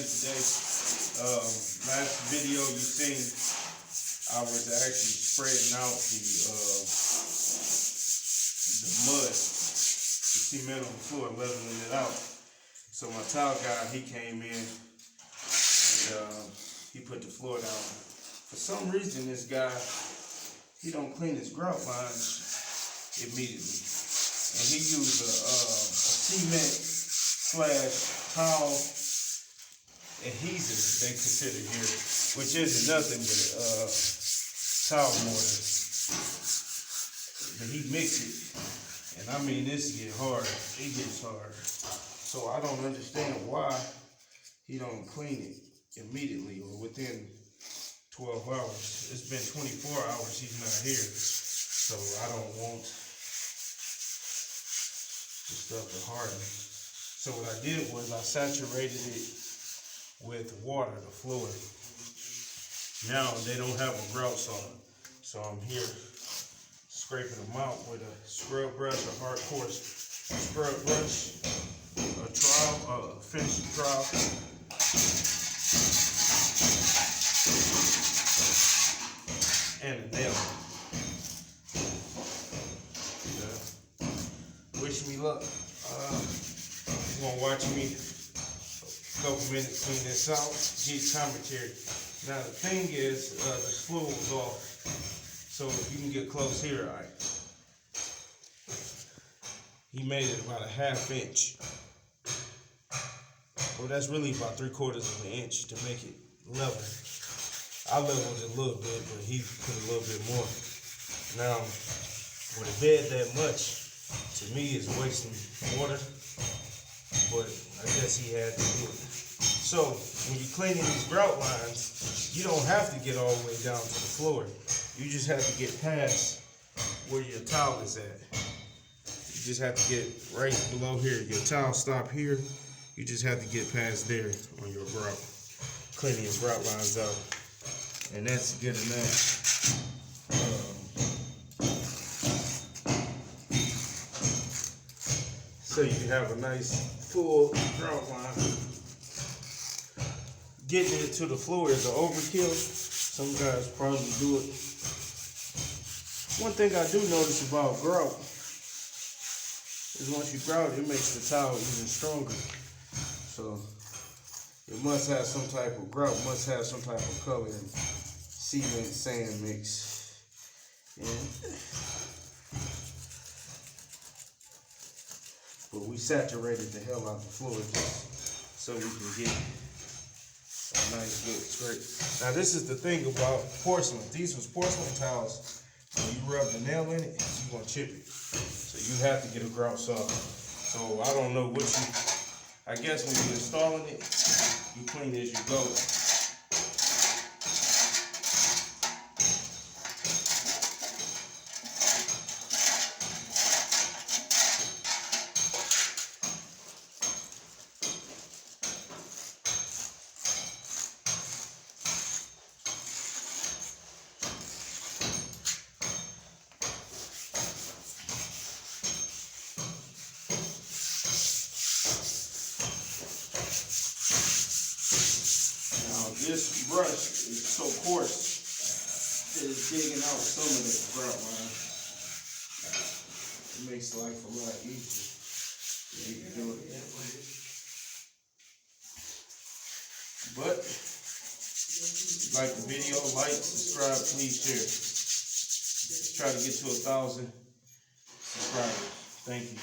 again today. Last video you seen, I was actually spreading out the mud, the cement on the floor, leveling it out. So my tile guy, he came in and he put the floor down. For some reason, this guy, he don't clean his grout lines immediately, and he used a cement / tile adhesive, they consider here, which isn't nothing but tile mortar. But he mixed it, and I mean, this get hard. It gets hard. So I don't understand why he don't clean it immediately or within 12 hours. It's been 24 hours he's not here, so I don't want the stuff to harden. So what I did was I saturated it with water, the fluid. Now they don't have a grout saw, so I'm here scraping them out with a scrub brush, a hard coarse scrub brush, a trowel, a finishing trowel, and a nail. Wish me luck. You're gonna watch me a couple minutes clean this out, get commentary. Now the thing is, the fluid was off, so if you can get close here, all right. He made it about a ½ inch. Well, that's really about 3/4 of an inch to make it level. I leveled it a little bit, but he put a little bit more. Now, with a bed that much, to me, is wasting water, but I guess he had to do it. So, when you're cleaning these grout lines, you don't have to get all the way down to the floor. You just have to get past where your towel is at. You just have to get right below here. Your towel stop here. You just have to get past there on your grout, cleaning your grout lines out, and that's good enough. So you can have a nice full grout line. Getting it to the floor is an overkill. Some guys probably do it. One thing I do notice about grout is once you grout, it makes the tile even stronger. So it must have some type of grout, must have some type of color and cement sand mix. But we saturated the hell out of the floor just so we can get a nice good scrape. Now this is the thing about porcelain. These was porcelain tiles. When you rub the nail in it, you're gonna chip it. So you have to get a grout saw. So I don't know what you, I guess when you're installing it, you clean as you go. This brush is so coarse that it's digging out some of the grout line. It makes life a lot easier. You can do it that way. But if you like the video, like, subscribe, please share. Let's try to get to 1,000 subscribers. Thank you.